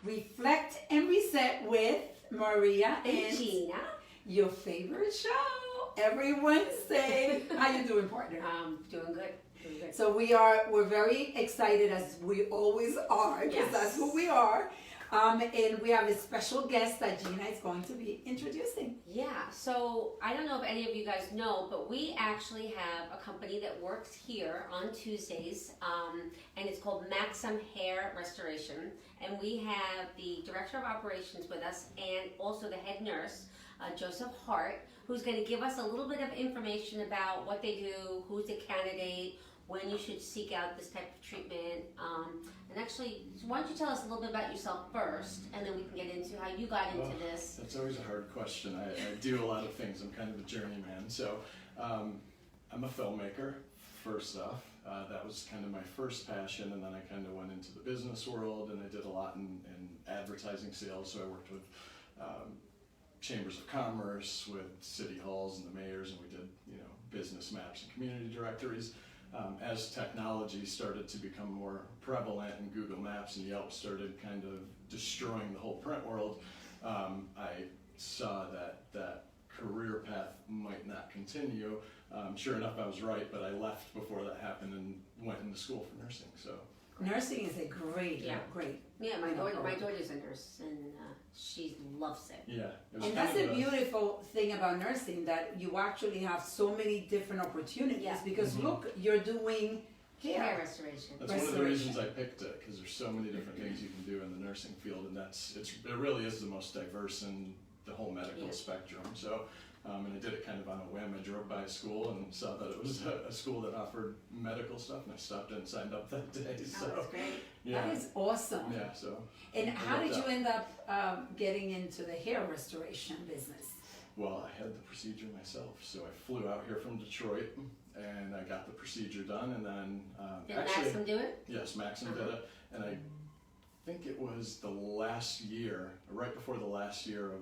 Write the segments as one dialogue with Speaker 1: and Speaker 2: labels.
Speaker 1: Reflect and Reset with Maria and
Speaker 2: Gina.
Speaker 1: Your favorite show every Wednesday. How you doing, partner?
Speaker 2: Doing good. Doing good.
Speaker 1: So we're very excited, as we always are, because that's who we are. And we have a special guest that Gina is going to be introducing.
Speaker 2: Yeah, so I don't know if any of you guys know, but we actually have a company that works here on Tuesdays, and it's called Maxim Hair Restoration. And we have the Director of Operations with us and also the head nurse, Joseph Hart, who's going to give us a little bit of information about what they do, who's the candidate, when you should seek out this type of treatment. And actually, why don't you tell us a little bit about yourself first, and then we can get into how you got into this.
Speaker 3: That's always a hard question. I do a lot of things. I'm kind of a journeyman. So I'm a filmmaker, first off. That was kind of my first passion, and then I kind of went into the business world, and I did a lot in advertising sales. So I worked with chambers of commerce, with city halls and the mayors, and we did business maps and community directories. As technology started to become more prevalent and Google Maps and Yelp started kind of destroying the whole print world, I saw that career path might not continue. Sure enough, I was right, but I left before that happened and went into school for nursing. So
Speaker 1: nursing is a great.
Speaker 2: Yeah, my daughter's a nurse, and she loves it.
Speaker 3: Yeah,
Speaker 1: and that's a beautiful thing about nursing, that you actually have so many different opportunities.
Speaker 2: Yeah.
Speaker 1: Because look, you're doing hair
Speaker 2: restoration.
Speaker 3: That's one of the reasons I picked it, because there's so many different things you can do in the nursing field, and it really is the most diverse in the whole medical spectrum. So. And I did it kind of on a whim. I drove by a school and saw that it was a school that offered medical stuff, and I stopped in and signed up that day. So,
Speaker 2: that's great.
Speaker 1: Yeah. That is awesome.
Speaker 3: Yeah. So.
Speaker 1: And how did you end up getting into the hair restoration business?
Speaker 3: Well, I had the procedure myself, so I flew out here from Detroit, and I got the procedure done, and then
Speaker 2: did Maxim do it?
Speaker 3: Yes, Maxim did it, and I think it was the last year, right before the last year of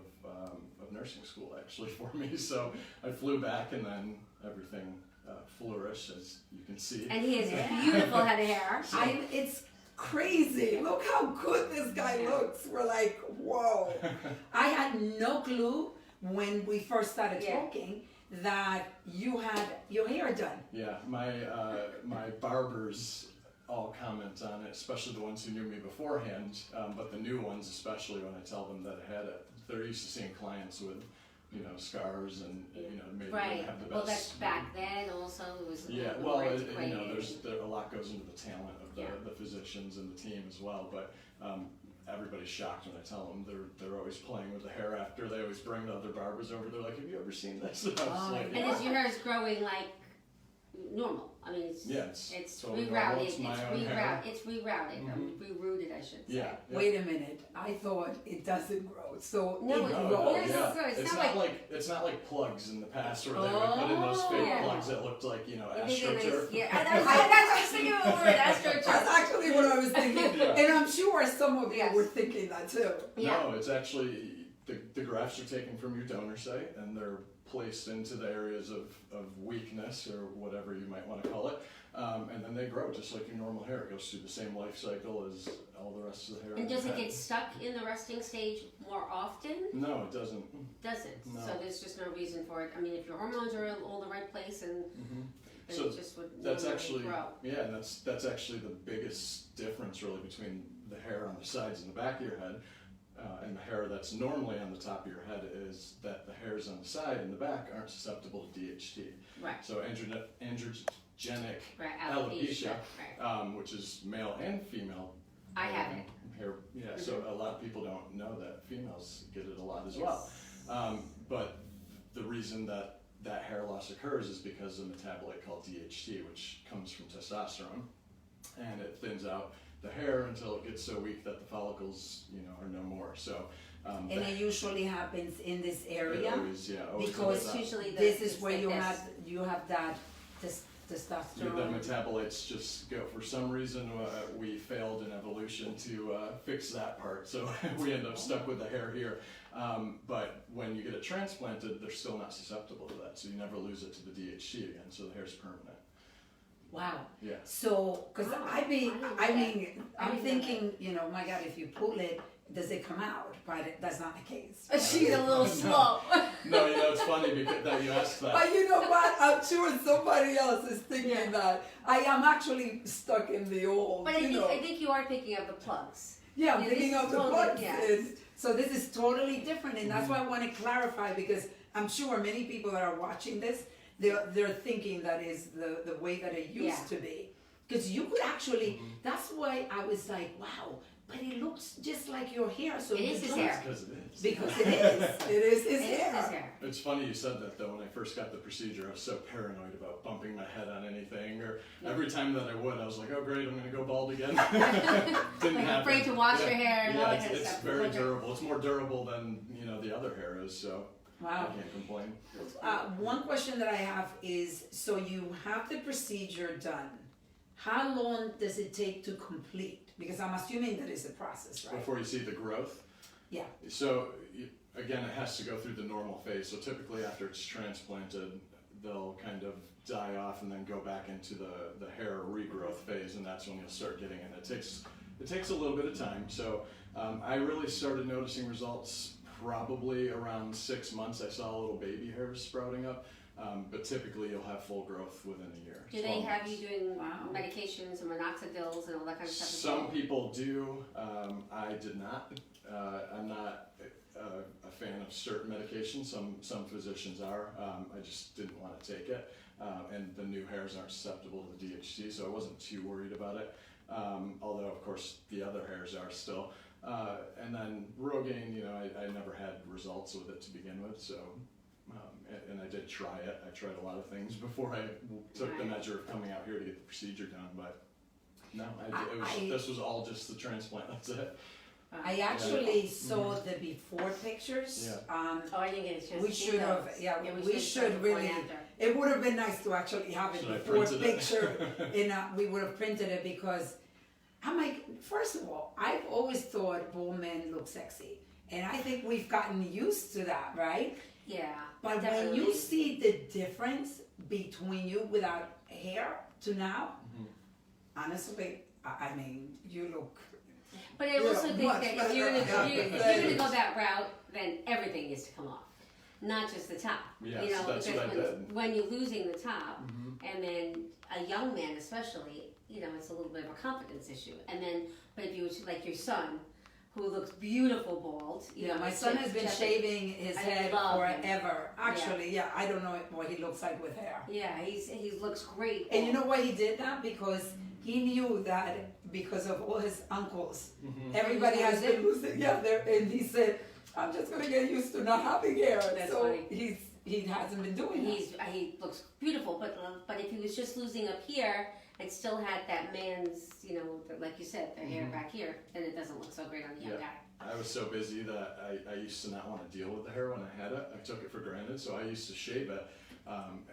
Speaker 3: nursing school, actually, for me. So I flew back, and then everything flourished, as you can see.
Speaker 2: And he has a beautiful head of hair.
Speaker 1: So, it's crazy. Look how good this guy looks. We're like, whoa. I had no clue when we first started talking that you had your hair done.
Speaker 3: Yeah, my barbers all comment on it, especially the ones who knew me beforehand, but the new ones, especially when I tell them that I had it, they're used to seeing clients with, scars and maybe don't have the best.
Speaker 2: Well, that's back then. Also, it was
Speaker 3: there's a lot goes into the talent of the physicians and the team as well. But everybody's shocked when I tell them. They're always playing with the hair after. They always bring the other barbers over. They're like, "Have you ever seen this?" And
Speaker 2: as your hair is growing like normal. I mean, it's
Speaker 3: totally
Speaker 2: rerouted.
Speaker 3: It's
Speaker 2: rerouted. Rerouted, I should say.
Speaker 3: Yeah.
Speaker 1: Wait a minute. I thought it doesn't grow. So
Speaker 2: no,
Speaker 1: it
Speaker 2: grows.
Speaker 3: It's not like plugs in the past where they would put in those fake plugs that looked like astroturf.
Speaker 2: That's what I was thinking of the word astroturf.
Speaker 1: That's actually what I was thinking, and I'm sure some of you were thinking that too.
Speaker 3: No, it's actually the grafts are taken from your donor site, and they're placed into the areas of weakness, or whatever you might want to call it, and then they grow just like your normal hair. It goes through the same life cycle as all the rest of the hair.
Speaker 2: And does it get stuck in the resting stage more often?
Speaker 3: No, it doesn't.
Speaker 2: Doesn't?
Speaker 3: No.
Speaker 2: So there's just no reason for it. I mean, if your hormones are all the right place, and
Speaker 3: so
Speaker 2: it just would
Speaker 3: that's actually
Speaker 2: grow.
Speaker 3: Yeah, and that's actually the biggest difference really between the hair on the sides and the back of your head. And the hair that's normally on the top of your head is that the hairs on the side and the back aren't susceptible to DHT.
Speaker 2: Right.
Speaker 3: So androgenic alopecia, which is male and female.
Speaker 2: I have it.
Speaker 3: Hair. Yeah. So a lot of people don't know that females get it a lot as well. But the reason that hair loss occurs is because of a metabolite called DHT, which comes from testosterone, and it thins out the hair until it gets so weak that the follicles, are no more. So,
Speaker 1: and it usually happens in this area.
Speaker 3: Always
Speaker 1: because
Speaker 2: usually
Speaker 1: this is where you have that testosterone.
Speaker 3: The metabolites just go. For some reason, we failed in evolution to fix that part, so we end up stuck with the hair here. But when you get it transplanted, they're still not susceptible to that, so you never lose it to the DHT again. So the hair's permanent.
Speaker 1: Wow.
Speaker 3: Yeah.
Speaker 1: So, because I'm thinking, my God, if you pull it, does it come out? But that's not the case.
Speaker 2: She's a little slow.
Speaker 3: No, it's funny because that you asked that.
Speaker 1: But you know what? I'm sure somebody else is thinking that. I am actually stuck in the old.
Speaker 2: But I think you are thinking of the plugs.
Speaker 1: Yeah, I'm thinking of the plugs.
Speaker 2: Yes.
Speaker 1: So this is totally different, and that's why I want to clarify, because I'm sure many people that are watching this, they're thinking that is the way that it used to be. Because you could actually, that's why I was like, wow, but it looks just like your hair. So
Speaker 2: it is his hair.
Speaker 3: Because it is.
Speaker 1: Because it is. It is his hair.
Speaker 2: His hair.
Speaker 3: It's funny you said that though. When I first got the procedure, I was so paranoid about bumping my head on anything, or every time that I would, I was like, oh great, I'm going to go bald again. Didn't happen.
Speaker 2: Afraid to wash your hair and all that kind of
Speaker 3: it's
Speaker 2: stuff.
Speaker 3: very durable. It's more durable than the other hair is, so
Speaker 1: Wow.
Speaker 3: I can't complain.
Speaker 1: One question that I have is, so you have the procedure done. How long does it take to complete? Because I'm assuming that is a process, right?
Speaker 3: Before you see the growth?
Speaker 1: Yeah.
Speaker 3: So, again, it has to go through the normal phase. So typically after it's transplanted, they'll kind of die off and then go back into the hair regrowth phase, and that's when you'll start getting it. It takes a little bit of time. So I really started noticing results probably around 6 months. I saw little baby hairs sprouting up. But typically you'll have full growth within a year.
Speaker 2: Do they have you doing medications and minoxidils and all that kind of stuff?
Speaker 3: Some people do. I did not. I'm not a fan of certain medications. Some physicians are. I just didn't want to take it. And the new hairs aren't susceptible to DHC, so I wasn't too worried about it. Although, of course, the other hairs are still. And then Rogaine, I never had results with it to begin with, so. And I did try it. I tried a lot of things before I took the measure of coming out here to get the procedure done. But no, this was all just the transplant. That's it.
Speaker 1: I actually saw the before pictures.
Speaker 3: Yeah.
Speaker 2: I didn't get a chance
Speaker 1: We
Speaker 2: to see
Speaker 1: should have,
Speaker 2: those.
Speaker 1: we should really. It would have been nice to actually have it before picture. We would have printed it, because I'm like, first of all, I've always thought bald men look sexy, and I think we've gotten used to that, right?
Speaker 2: Yeah.
Speaker 1: But
Speaker 2: definitely.
Speaker 1: when you see the difference between you without hair to now, honestly, I mean, you look.
Speaker 2: But I also think that if you're gonna go that route, then everything needs to come off, not just the top.
Speaker 3: Yes, that's
Speaker 2: because
Speaker 3: what I did.
Speaker 2: when you're losing the top, and then a young man especially, it's a little bit of a confidence issue. And then, but if you were like your son, who looks beautiful bald.
Speaker 1: My son has been shaving his head forever. Actually, I don't know what he looks like with hair.
Speaker 2: Yeah, he looks great.
Speaker 1: And you know why he did that? Because he knew that because of all his uncles, everybody has been losing. And he said, "I'm just gonna get used to not having hair."
Speaker 2: That's
Speaker 1: so
Speaker 2: funny.
Speaker 1: he hasn't been doing that.
Speaker 2: He looks beautiful, but if he was just losing up here and still had that man's, like you said, the hair back here, then it doesn't look so great on the young guy.
Speaker 3: I was so busy that I used to not want to deal with the hair when I had it. I took it for granted, so I used to shave it.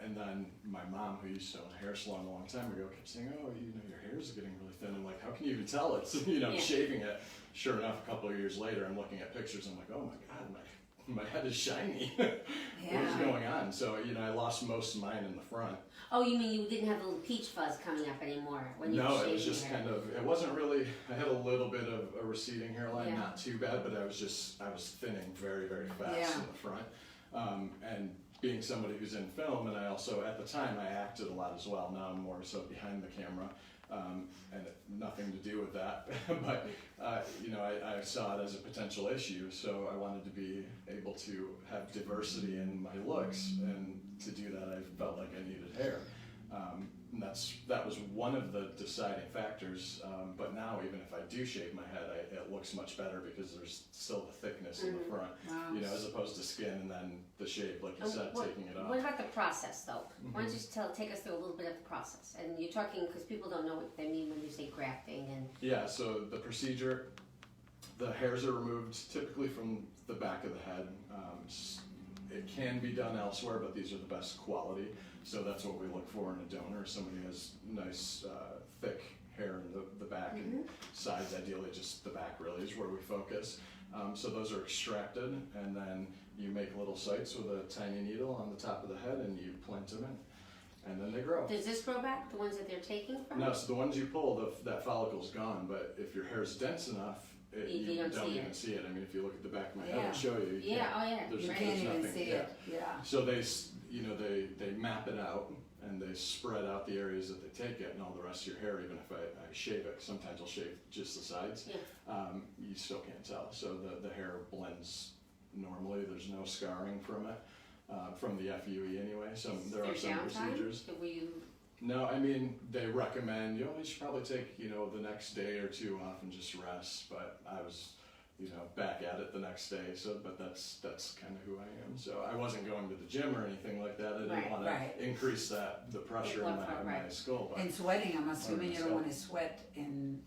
Speaker 3: And then my mom, who used to own a hair salon a long time ago, kept saying, "Oh, your hair's getting really thin." I'm like, "How can you even tell it's shaving it?" Sure enough, a couple of years later, I'm looking at pictures. I'm like, "Oh my God, my head is shiny." What's going on? So I lost most of mine in the front.
Speaker 2: Oh, you mean you didn't have the little peach fuzz coming up anymore when you were shaving?
Speaker 3: No, it was just kind of. It wasn't really. I had a little bit of a receding hairline, not too bad, but I was thinning very, very fast in the front. And being somebody who's in film, and I also at the time I acted a lot as well. Now I'm more so behind the camera. And nothing to do with that, but I saw it as a potential issue, so I wanted to be able to have diversity in my looks, and to do that I felt like I needed hair. And that was one of the deciding factors, but now even if I do shave my head, it looks much better because there's still the thickness in the front, as opposed to skin and then the shave, like you said, taking it off.
Speaker 2: What about the process though? Why don't you just take us through a little bit of the process? And you're talking, because people don't know what they mean when you say grafting and...
Speaker 3: Yeah, so the procedure, the hairs are removed typically from the back of the head. It can be done elsewhere, but these are the best quality. So that's what we look for in a donor. Somebody who has nice, thick hair in the back and sides. Ideally, just the back really is where we focus. So those are extracted, and then you make little sites with a tiny needle on the top of the head, and you plant them in, and then they grow.
Speaker 2: Does this grow back, the ones that they're taking from?
Speaker 3: No, so the ones you pull, that follicle's gone, but if your hair's dense enough,
Speaker 2: You don't see
Speaker 3: even
Speaker 2: it.
Speaker 3: see it. I mean, if you look at the back of my head,
Speaker 1: Yeah.
Speaker 3: I'll show you.
Speaker 2: Yeah, oh yeah.
Speaker 3: There's,
Speaker 1: You
Speaker 2: right.
Speaker 1: can't
Speaker 3: there's
Speaker 1: even
Speaker 3: nothing,
Speaker 1: see it. Yeah.
Speaker 3: So they map it out and they spread out the areas that they take it, and all the rest of your hair, even if I shave it, sometimes I'll shave just the sides,
Speaker 2: Yeah.
Speaker 3: you still can't tell. So the hair blends normally. There's no scarring from it, from the FUE anyway. There are some procedures.
Speaker 2: Were you?
Speaker 3: No, I mean, they recommend, you should probably take, the next day or two off and just rest, but I was, back at it the next day, but that's kind of who I am. So I wasn't going to the gym or anything like that. I didn't want to increase the pressure in my skull. But
Speaker 1: and sweating, I'm assuming you don't want to sweat in...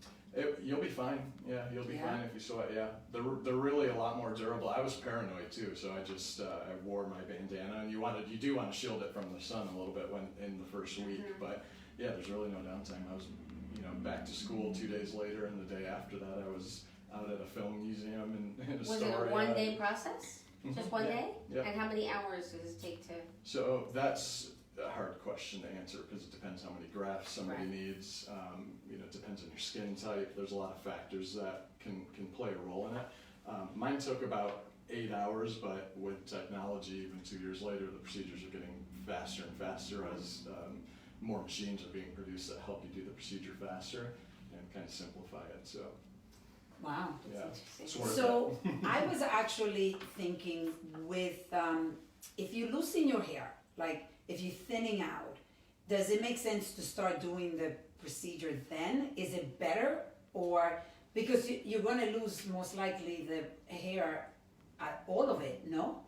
Speaker 3: You'll be fine. Yeah, you'll be fine if you sweat. Yeah, they're really a lot more durable. I was paranoid too, so I just I wore my bandana, and you do want to shield it from the sun a little bit when in the first week. But yeah, there's really no downtime. I was back to school 2 days later, and the day after that I was out at a film museum in a store.
Speaker 2: Was it a one-day process? Just one day?
Speaker 3: Yeah.
Speaker 2: And how many hours does it take to?
Speaker 3: So that's a hard question to answer because it depends how many grafts somebody needs. It depends on your skin type. There's a lot of factors that can play a role in it. Mine took about 8 hours, but with technology, even 2 years later, the procedures are getting faster and faster as more machines are being produced that help you do the procedure faster and kind of simplify it. So.
Speaker 1: Wow.
Speaker 3: Yeah.
Speaker 1: So I was actually thinking with, if you loosen your hair, like if you're thinning out, does it make sense to start doing the procedure then? Is it better? Or, because you're going to lose most likely the hair, all of it, no?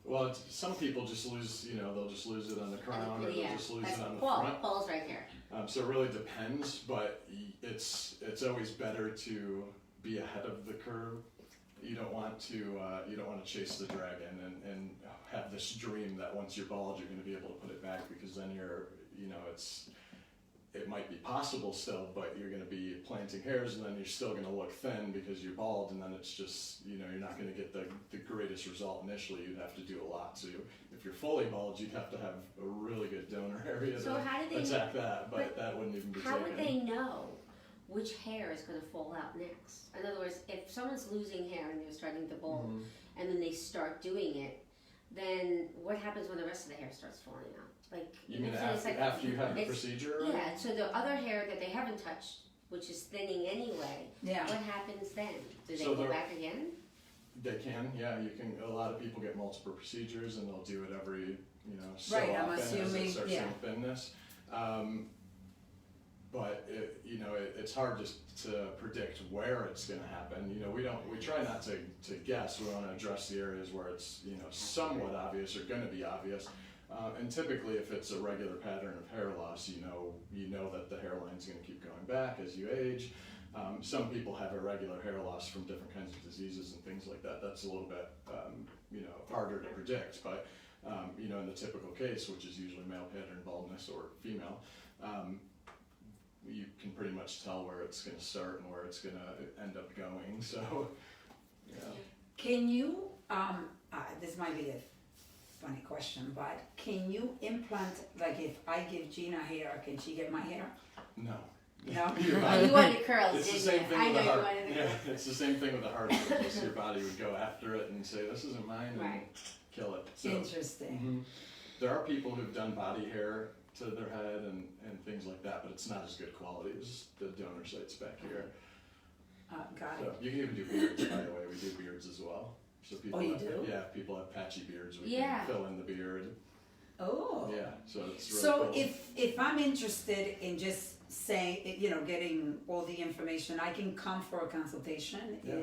Speaker 3: Well, some people just lose, they'll just lose it on the crown, or they'll just lose it on the front.
Speaker 2: Paul's right here.
Speaker 3: So it really depends, but it's always better to be ahead of the curve. You don't want to chase the dragon and have this dream that once you're bald you're going to be able to put it back, because then it might be possible still, but you're going to be planting hairs and then you're still going to look thin because you're bald, and then it's just, you're not going to get the greatest result initially. You'd have to do a lot. So if you're fully bald, you'd have to have a really good donor area to attack that, but that wouldn't even be taken.
Speaker 2: How would they know which hair is going to fall out next? In other words, if someone's losing hair and they're starting to bald, and then they start doing it, then what happens when the rest of the hair starts falling out? Like,
Speaker 3: you mean after you have the procedure?
Speaker 2: Yeah, so the other hair that they haven't touched, which is thinning anyway, what happens then? Do they go back again?
Speaker 3: They can, yeah. You can. A lot of people get multiple procedures, and they'll do it every, so
Speaker 1: I'm
Speaker 3: often
Speaker 1: assuming,
Speaker 3: as it starts seeing thinness. But it's hard to predict where it's going to happen. We try not to guess. We want to address the areas where it's somewhat obvious or going to be obvious. And typically, if it's a regular pattern of hair loss, you know that the hairline's going to keep going back as you age. Some people have irregular hair loss from different kinds of diseases and things like that. That's a little bit harder to predict. But in the typical case, which is usually male pattern baldness or female, you can pretty much tell where it's going to start and where it's going to end up going. So, yeah.
Speaker 1: Can you? This might be a funny question, but can you implant, like if I give Gina hair, can she get my hair?
Speaker 3: No.
Speaker 1: No?
Speaker 2: You wanted curls,
Speaker 3: it's the
Speaker 2: didn't
Speaker 3: same thing
Speaker 2: I
Speaker 3: with
Speaker 2: know
Speaker 3: the heart.
Speaker 2: you wanted the
Speaker 3: Yeah,
Speaker 2: curls.
Speaker 3: it's the same thing with the heart. Just your body would go after it and say, this isn't mine, and kill it. So,
Speaker 1: Interesting.
Speaker 3: There are people who've done body hair to their head and things like that, but it's not as good quality as the donor sites back here.
Speaker 1: Got
Speaker 3: So
Speaker 1: it.
Speaker 3: you can even do beards, by the way. We do beards as well. So people
Speaker 1: you
Speaker 3: have,
Speaker 1: do?
Speaker 3: Yeah, if people have patchy beards, we can fill in the beard.
Speaker 1: Oh.
Speaker 3: Yeah, so it's really
Speaker 1: So
Speaker 3: cool.
Speaker 1: if I'm interested in just saying, getting all the information, I can come for a consultation.
Speaker 3: Yeah.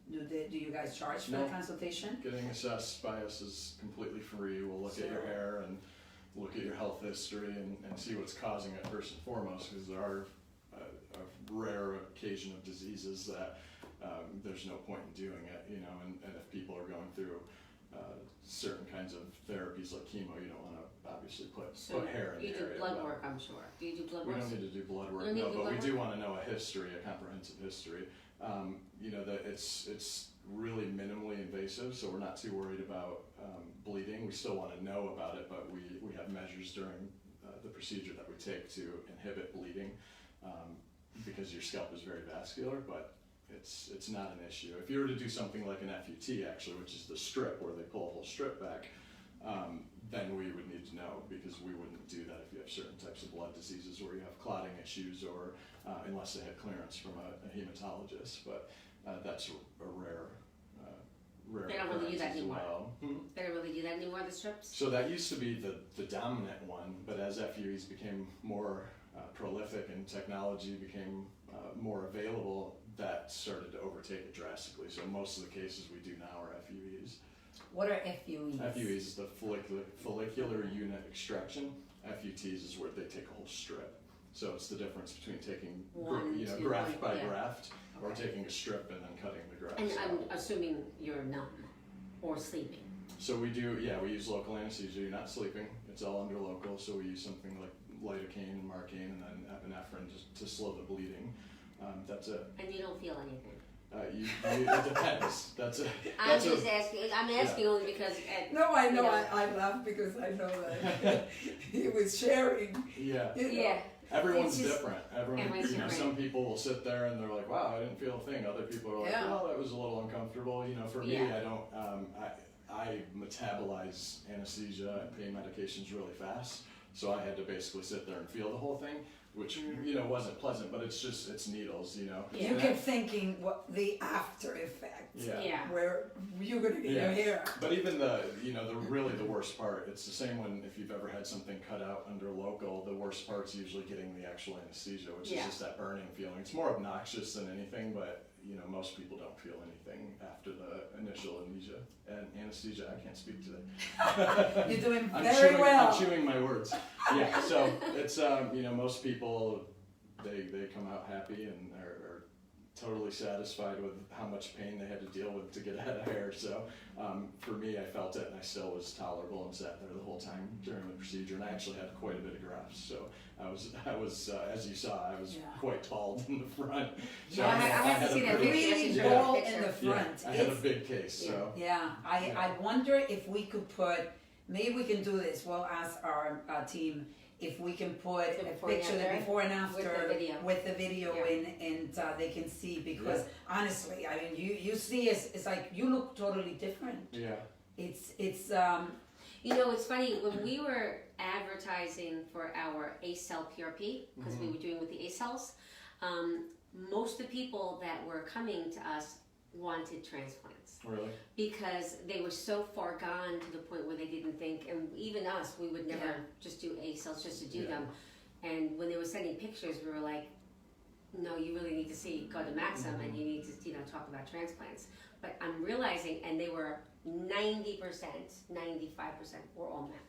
Speaker 1: Do you guys charge for the consultation?
Speaker 3: Getting assessed by us is completely free. We'll look at your hair and look at your health history and see what's causing it first and foremost, because there are a rare occasion of diseases that there's no point in doing it, and if people are going through certain kinds of therapies like chemo, you don't want to obviously put hair in the area.
Speaker 2: You do blood work, I'm sure. Do you do blood work?
Speaker 3: We don't need to do blood work, no, but we do want to know a history, a comprehensive history. That it's really minimally invasive, so we're not too worried about bleeding. We still want to know about it, but we have measures during the procedure that we take to inhibit bleeding, because your scalp is very vascular, but it's not an issue. If you were to do something like an FUT, actually, which is the strip where they pull a whole strip back, then we would need to know, because we wouldn't do that if you have certain types of blood diseases where you have clotting issues, or unless they had clearance from a hematologist. But that's a rare.
Speaker 2: They don't really do that anymore.
Speaker 3: Well.
Speaker 2: They don't really do that anymore, the strips?
Speaker 3: So that used to be the dominant one, but as FUEs became more prolific and technology became more available, that started to overtake it drastically. So most of the cases we do now are FUEs.
Speaker 1: What are FUEs?
Speaker 3: FUEs is the follicular unit extraction. FUTs is where they take a whole strip. So it's the difference between taking graft by graft, or taking a strip and then cutting the graft.
Speaker 2: And I'm assuming you're numb or sleeping.
Speaker 3: So we use local anesthesia. You're not sleeping. It's all under local. So we use something like lidocaine and marcaine and then epinephrine just to slow the bleeding. That's it.
Speaker 2: And you don't feel anything.
Speaker 3: It depends.
Speaker 2: I'm asking only because.
Speaker 1: No, I know. I laugh because I know that he was sharing.
Speaker 3: Yeah.
Speaker 2: Yeah.
Speaker 3: Everyone's different.
Speaker 2: Everyone's different.
Speaker 3: Some people will sit there and they're like, "Wow, I didn't feel a thing." Other people are like, "Well, that was a little uncomfortable." For me, I don't. I metabolize anesthesia and pain medications really fast, so I had to basically sit there and feel the whole thing, which wasn't pleasant. But it's needles.
Speaker 1: You kept thinking what the after effect. Where you're gonna get your hair.
Speaker 3: But even the worst part, it's the same when if you've ever had something cut out under local, the worst part's usually getting the actual anesthesia, which is just that burning feeling. It's more obnoxious than anything, but most people don't feel anything after the initial anesthesia. I can't speak today.
Speaker 1: You're doing very well.
Speaker 3: I'm chewing my words. Yeah, so it's most people they come out happy and are totally satisfied with how much pain they had to deal with to get a head of hair. So for me, I felt it, and I still was tolerable and sat there the whole time during the procedure. And I actually had quite a bit of grafts, so I was as you saw, I was quite bald in the front. So
Speaker 2: I have to see that
Speaker 1: really bald in the front.
Speaker 3: Yeah, I had a big case. So
Speaker 1: I wonder if we could put. Maybe we can do this. We'll ask our team if we can put a picture of the before and after with the video and they can see, because honestly, I mean, you see it's like you look totally different.
Speaker 3: Yeah.
Speaker 1: It's
Speaker 2: it's funny, when we were advertising for our A-cell PRP, because we were doing with the A-cells, most of the people that were coming to us wanted transplants.
Speaker 3: Really?
Speaker 2: Because they were so far gone to the point where they didn't think, and even us, we would never just do A-cells just to do them. And when they were sending pictures, we were like, no, you really need to go to Maxim and you need to talk about transplants. But I'm realizing, and they were 90%, 95% were all men.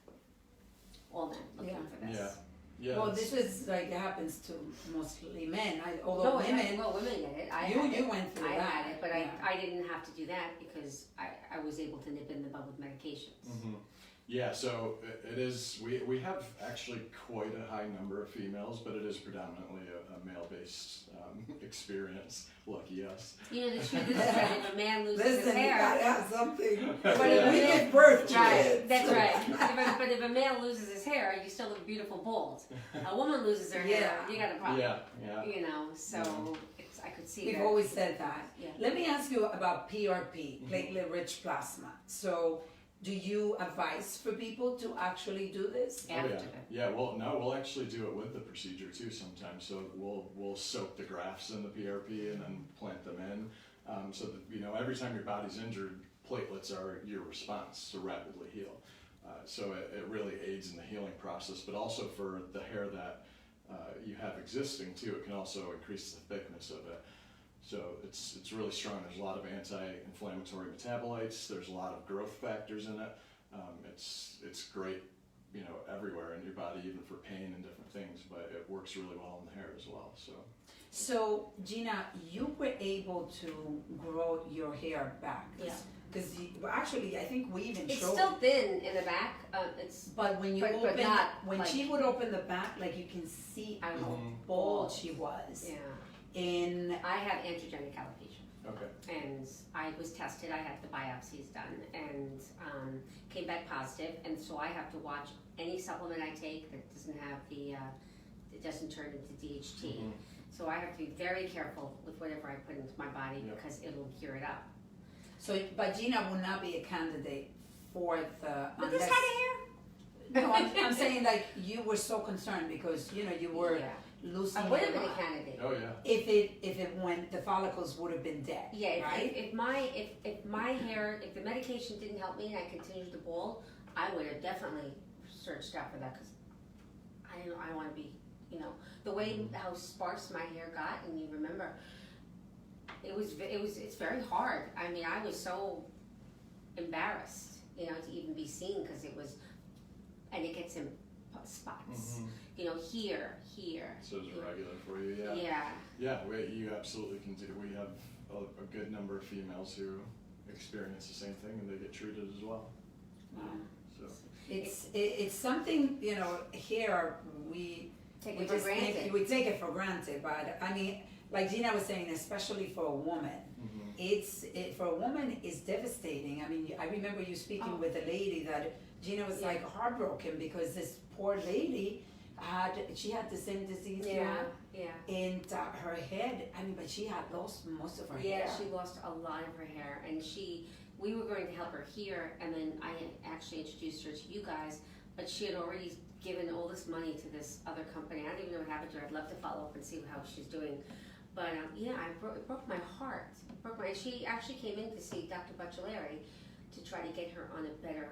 Speaker 2: All men looking for this.
Speaker 3: Yeah. Yeah,
Speaker 1: well, this is like it happens to mostly men. Although women
Speaker 2: get it.
Speaker 1: You went through that.
Speaker 2: I had it, but I didn't have to do that because I was able to nip in the bud with medications.
Speaker 3: Mm-hmm. Yeah, so it is. We have actually quite a high number of females, but it is predominantly a male-based experience. Lucky us.
Speaker 2: The truth is that if a man loses his hair,
Speaker 1: you gotta have something. But if we give birth to kids.
Speaker 2: That's right. But if a male loses his hair, you still look beautiful bald. A woman loses her hair, you got a problem.
Speaker 3: Yeah.
Speaker 2: So I could see.
Speaker 1: We've always said that. Yeah. Let me ask you about PRP, platelet-rich plasma. So, do you advise for people to actually do this?
Speaker 3: We'll actually do it with the procedure too sometimes. So we'll soak the grafts in the PRP and then plant them in. So that every time your body's injured, platelets are your response to rapidly heal. So it really aids in the healing process, but also for the hair that you have existing too, it can also increase the thickness of it. So it's really strong. There's a lot of anti-inflammatory metabolites. There's a lot of growth factors in it. It's great, everywhere in your body, even for pain and different things. But it works really well in the hair as well.
Speaker 1: So Gina, you were able to grow your hair back.
Speaker 2: Yeah.
Speaker 1: Because actually, I think we even
Speaker 2: it's
Speaker 1: showed.
Speaker 2: It's still thin in the back.
Speaker 1: But when you she would open the back, like you can see how bald she was.
Speaker 2: Yeah.
Speaker 1: And
Speaker 2: I have androgenic alopecia.
Speaker 3: Okay.
Speaker 2: And I was tested. I had the biopsies done and came back positive. And so I have to watch any supplement I take that doesn't have it doesn't turn into DHT. So I have to be very careful with whatever I put into my body
Speaker 3: Yep.
Speaker 2: because it'll cure it up.
Speaker 1: So, but Gina would not be a candidate for the,
Speaker 2: With this kind of hair?
Speaker 1: No, I'm saying like you were so concerned because, you know, you were
Speaker 2: Yeah.
Speaker 1: losing
Speaker 2: I would have
Speaker 1: hair.
Speaker 2: been a candidate.
Speaker 3: Oh yeah.
Speaker 1: If it went, the follicles would have been dead.
Speaker 2: Yeah,
Speaker 1: right?
Speaker 2: if my hair, if the medication didn't help me and I continued to bald, I would have definitely searched out for that because I want to be, you know, the way how sparse my hair got, and you remember, it's very hard. I mean, I was so embarrassed, you know, to even be seen because it was, and it gets in spots, you know, here.
Speaker 3: So it's regular for you, yeah.
Speaker 2: Yeah.
Speaker 3: Yeah, you absolutely can do. We have a good number of females who experience the same thing and they get treated as well.
Speaker 1: Wow.
Speaker 3: So
Speaker 1: It's something, you know, here we
Speaker 2: Take
Speaker 1: we
Speaker 2: it for
Speaker 1: just
Speaker 2: granted.
Speaker 1: think, we take it for granted, but I mean, like Gina was saying, especially for a woman, for a woman it's devastating. I mean, I remember you speaking with a lady that Gina was like heartbroken because this poor lady had the same disease you had, and her head. I mean, but she had lost most of her hair.
Speaker 2: Yeah, she lost a lot of her hair, and we were going to help her here, and then I had actually introduced her to you guys, but she had already given all this money to this other company. I don't even know what happened to her. I'd love to follow up and see how she's doing. But yeah, it broke my heart. She actually came in to see Dr. Baccelleri to try to get her on a better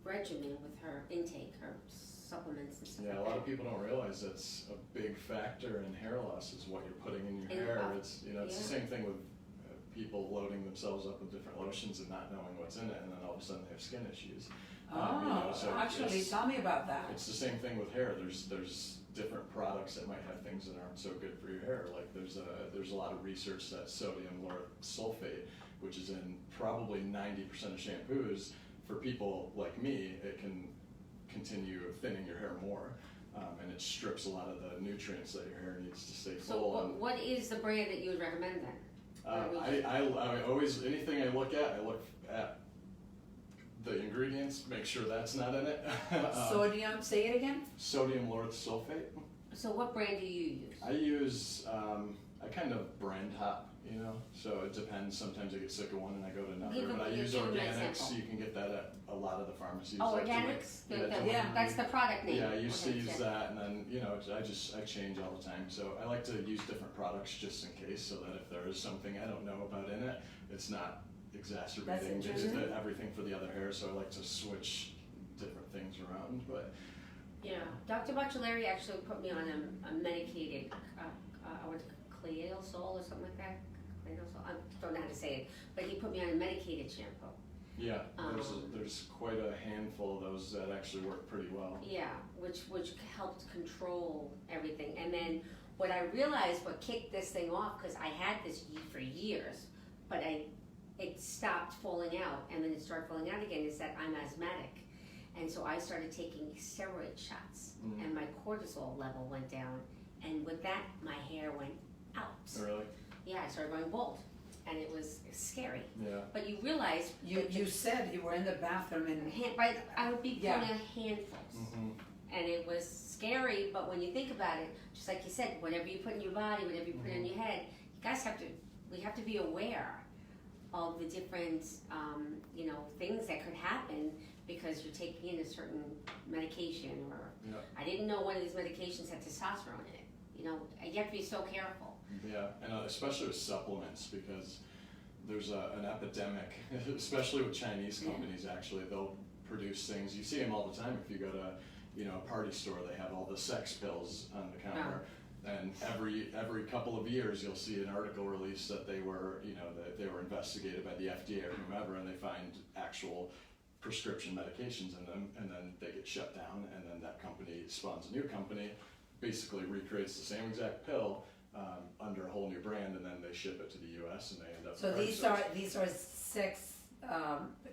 Speaker 2: regimen with her intake, her supplements and stuff
Speaker 3: yeah,
Speaker 2: like
Speaker 3: a lot
Speaker 2: that.
Speaker 3: of people don't realize that's a big factor in hair loss is what you're putting in your hair. It's it's the same thing with people loading themselves up with different lotions and not knowing what's in it, and then all of a sudden they have skin issues. So
Speaker 1: actually, tell me about that.
Speaker 3: It's the same thing with hair. There's different products that might have things that aren't so good for your hair. Like there's a lot of research that sodium lauryl sulfate, which is in probably 90% of shampoos, for people like me, it can continue thinning your hair more, and it strips a lot of the nutrients that your hair needs to stay full.
Speaker 2: So what is the brand that you would recommend then?
Speaker 3: I always, anything I look at the ingredients, make sure that's not in it.
Speaker 1: Sodium, say it again?
Speaker 3: Sodium lauryl sulfate.
Speaker 2: So what brand do you use?
Speaker 3: I use, I kind of brand hop, you know, so it depends. Sometimes I get sick of one and I go to another, but I use organics. You can get that at a lot of the pharmacies.
Speaker 2: Oh, organics? That's the product name.
Speaker 3: Yeah, I used to use that, and then, you know, I change all the time. So I like to use different products just in case, so that if there is something I don't know about in it, it's not exacerbating everything for the other hair. So I like to switch different things around, but
Speaker 2: yeah, Dr. Baccelleri actually put me on a medicated, Cleosol or something like that. Cleosol, I don't know how to say it, but he put me on a medicated shampoo.
Speaker 3: Yeah, there's quite a handful of those that actually work pretty well.
Speaker 2: Yeah, which helped control everything. And then what I realized, what kicked this thing off, because I had this for years, but it stopped falling out, and then it started falling out again, is that I'm asthmatic. And so I started taking steroid shots, and my cortisol level went down, and with that, my hair went out.
Speaker 3: Oh, really?
Speaker 2: Yeah, I started going bald, and it was scary.
Speaker 3: Yeah.
Speaker 2: But you realize...
Speaker 1: You said you were in the bathroom and...
Speaker 2: I would be putting handfuls, and it was scary, but when you think about it, just like you said, whatever you put in your body, whatever you put in your head, you guys we have to be aware of the different, things that could happen because you're taking in a certain medication, or I didn't know one of these medications had testosterone in it. You know, you have to be so careful.
Speaker 3: Yeah, and especially with supplements, because there's an epidemic, especially with Chinese companies. Actually, they'll produce things. You see them all the time. If you go to, a party store, they have all the sex pills on the counter. And every couple of years, you'll see an article released that they were investigated by the FDA or whomever, and they find actual prescription medications in them, and then they get shut down, and then that company spawns a new company, basically recreates the same exact pill under a whole new brand, and then they ship it to the U.S. and they end up.
Speaker 1: So these are sex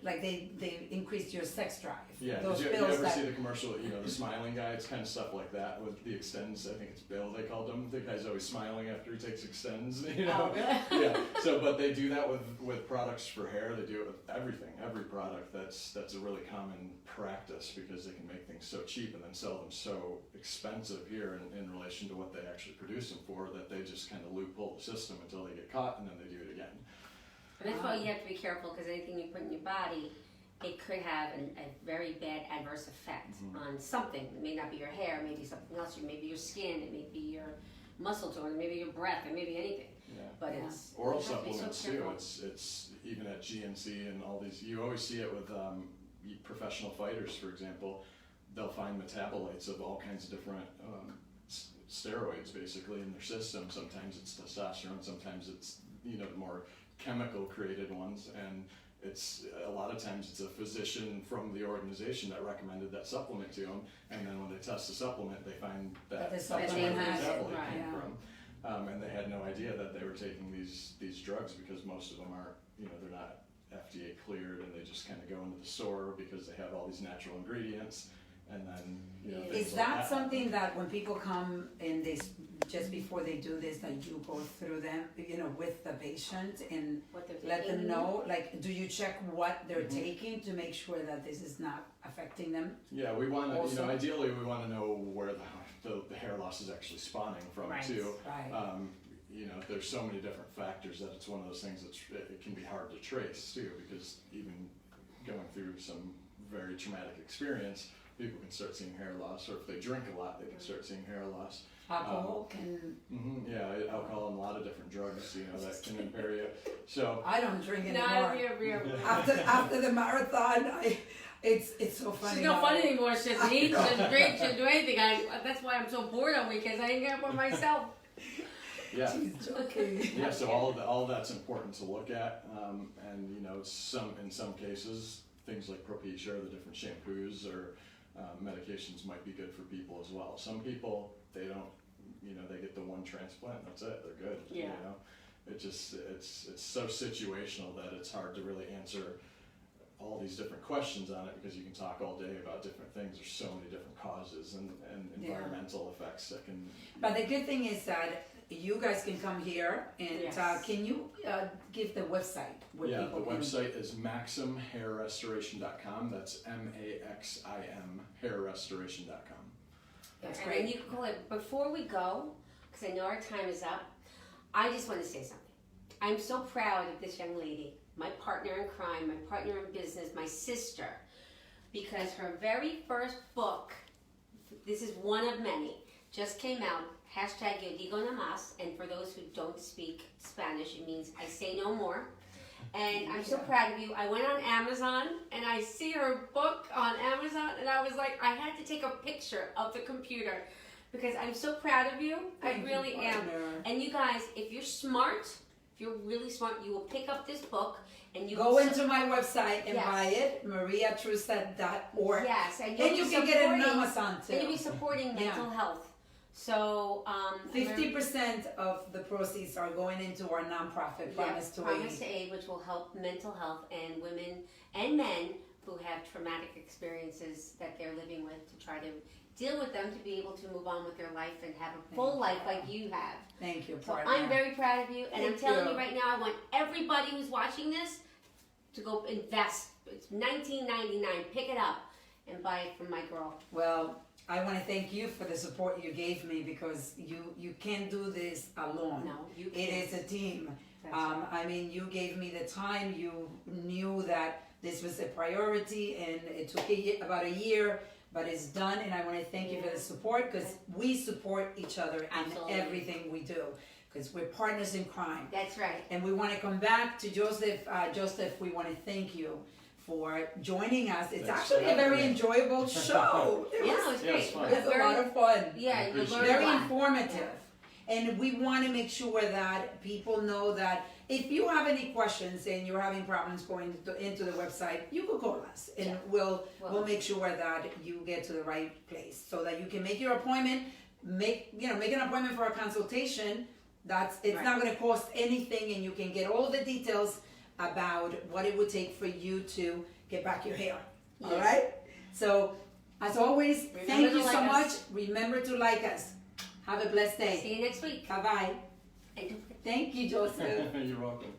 Speaker 1: like they increase your sex drive.
Speaker 3: Yeah,
Speaker 1: Those
Speaker 3: did you
Speaker 1: pills
Speaker 3: ever
Speaker 1: that,
Speaker 3: see the commercial, the smiling guy? It's kind of stuff like that with the Extends. I think it's Bill, they called him. The guy's always smiling after he takes Extends,
Speaker 2: Oh, really?
Speaker 3: Yeah, but they do that with products for hair. They do it with everything, every product. That's a really common practice because they can make things so cheap and then sell them so expensive here in relation to what they actually produce them for, that they just kind of loophole the system until they get caught and then they do it again.
Speaker 2: And that's why you have to be careful, because anything you put in your body, it could have a very bad adverse effect on something. It may not be your hair, it may be something else, it may be your skin, it may be your muscle tone, it may be your breath, it may be anything.
Speaker 3: Yeah.
Speaker 2: But it's
Speaker 3: Oral
Speaker 2: you have to be so
Speaker 3: supplements too.
Speaker 2: careful.
Speaker 3: It's even at GNC and all these. You always see it with professional fighters, for example. They'll find metabolites of all kinds of different steroids, basically, in their system. Sometimes it's testosterone, sometimes it's the more chemical created ones, and it's a lot of times it's a physician from the organization that recommended that supplement to them, and then when they test the supplement, they find that
Speaker 1: the
Speaker 3: that's where the
Speaker 1: supplement has it,
Speaker 3: metabolite
Speaker 2: right,
Speaker 3: came
Speaker 1: yeah.
Speaker 3: from. And they had no idea that they were taking these drugs, because most of them aren't, they're not FDA cleared, and they just kind of go into the store because they have all these natural ingredients, and then things
Speaker 1: Is
Speaker 3: like
Speaker 1: that something that when people come in, just before they do this, that you go through them, with the patient and
Speaker 2: What they're
Speaker 1: let them
Speaker 2: taking.
Speaker 1: know? Like, do you check what they're taking to make sure that this is not affecting them?
Speaker 3: Yeah, we want to,
Speaker 1: Also-
Speaker 3: ideally we want to know where the hair loss is actually spawning from
Speaker 2: Right.
Speaker 3: too.
Speaker 1: Right.
Speaker 3: There's so many different factors that it's one of those things it can be hard to trace too, because even going through some very traumatic experience, people can start seeing hair loss, or if they drink a lot, they can start seeing hair loss.
Speaker 1: Alcohol can.
Speaker 3: Alcohol and a lot of different drugs, that can impair you. So
Speaker 1: I don't drink
Speaker 2: No,
Speaker 1: anymore. After the marathon, it's so funny.
Speaker 2: She's not
Speaker 1: how-
Speaker 2: fun anymore. She doesn't eat, she doesn't drink, she doesn't do anything. That's why I'm so bored on weekends. I ain't got one myself.
Speaker 3: yeah.
Speaker 1: She's joking.
Speaker 3: Yeah, so all of that's important to look at, and in some cases, things like Propecia or the different shampoos or medications might be good for people as well. Some people, they don't, they get the one transplant, and that's it, they're good.
Speaker 2: Yeah.
Speaker 3: It's so situational that it's hard to really answer all these different questions on it, because you can talk all day about different things. There's so many different causes and environmental effects that can.
Speaker 1: But the good thing is that you guys can come here and
Speaker 2: Yes.
Speaker 1: can you give the website where
Speaker 3: Yeah,
Speaker 1: people
Speaker 3: the
Speaker 1: can?
Speaker 3: website is maximhairrestoration.com. That's MAXIM hairrestoration.com.
Speaker 1: That's
Speaker 2: And
Speaker 1: great.
Speaker 2: then you can call it. Before we go, because I know our time is up, I just want to say something. I'm so proud of this young lady, my partner in crime, my partner in business, my sister, because her very first book, this is one of many, just came out, hashtag Yo Digo Nada Más, and for those who don't speak Spanish, it means I say no more. And I'm so proud of you. I went on Amazon and I see her book on Amazon, and I was like, I had to take a picture of the computer because I'm so proud of you.
Speaker 1: Thank
Speaker 2: I
Speaker 1: you,
Speaker 2: really am.
Speaker 1: partner.
Speaker 2: And you guys, if you're smart, if you're really smart, you will pick up this book and you
Speaker 1: Go
Speaker 2: will
Speaker 1: into my website and
Speaker 2: Yes.
Speaker 1: buy it, mariatruset.org.
Speaker 2: Yes, and
Speaker 1: And you can get it on
Speaker 2: supporting-
Speaker 1: Amazon
Speaker 2: And you'll be
Speaker 1: too.
Speaker 2: supporting mental health. So
Speaker 1: 50% of the proceeds are going into our nonprofit, Promise to
Speaker 2: Promise to
Speaker 1: Aid.
Speaker 2: Aid, which will help mental health and women and men who have traumatic experiences that they're living with, to try to deal with them, to be able to move on with their life and have a full life like you have.
Speaker 1: Thank you,
Speaker 2: So
Speaker 1: partner.
Speaker 2: I'm very proud of you, and I'm
Speaker 1: Thank
Speaker 2: telling
Speaker 1: you.
Speaker 2: you right now, I want everybody who's watching this to go invest. It's $19.99. Pick it up and buy it from my girl.
Speaker 1: Well, I want to thank you for the support you gave me, because you can't do this alone.
Speaker 2: No, you
Speaker 1: It
Speaker 2: can't.
Speaker 1: is a team.
Speaker 2: That's right.
Speaker 1: I mean, you gave me the time. You knew that this was a priority, and it took about a year, but it's done. And I want to thank you for the support, because we support each other in
Speaker 2: Absolutely.
Speaker 1: everything we do, because we're partners in crime.
Speaker 2: That's right.
Speaker 1: And we want to come back to Joseph. Joseph, we want to thank you for joining us. It's
Speaker 3: Thanks
Speaker 1: actually
Speaker 3: for
Speaker 1: a very
Speaker 3: having me.
Speaker 1: enjoyable show.
Speaker 2: Yeah, it was
Speaker 3: Yeah,
Speaker 2: great.
Speaker 3: it's fun.
Speaker 1: It was a lot of fun.
Speaker 2: Yeah, you
Speaker 3: Appreciate
Speaker 2: learned
Speaker 3: it.
Speaker 2: a
Speaker 1: Very
Speaker 2: lot.
Speaker 1: informative. And we want to make sure that people know that if you have any questions and you're having problems going into the website, you could call us, and
Speaker 2: Yeah.
Speaker 1: we'll
Speaker 2: Well-
Speaker 1: make sure that you get to the right place, so that you can make your appointment. Make an appointment for a consultation. It's
Speaker 2: Right.
Speaker 1: not going to cost anything, and you can get all the details about what it would take for you to get back your hair.
Speaker 2: Yes.
Speaker 1: All right? So, as always,
Speaker 2: Remember
Speaker 1: thank
Speaker 2: to
Speaker 1: you so
Speaker 2: like
Speaker 1: much.
Speaker 2: us.
Speaker 1: Remember to like us. Have a blessed day.
Speaker 2: See you next week.
Speaker 1: Bye-bye.
Speaker 2: And don't forget
Speaker 1: Thank you, Joseph.
Speaker 3: You're welcome.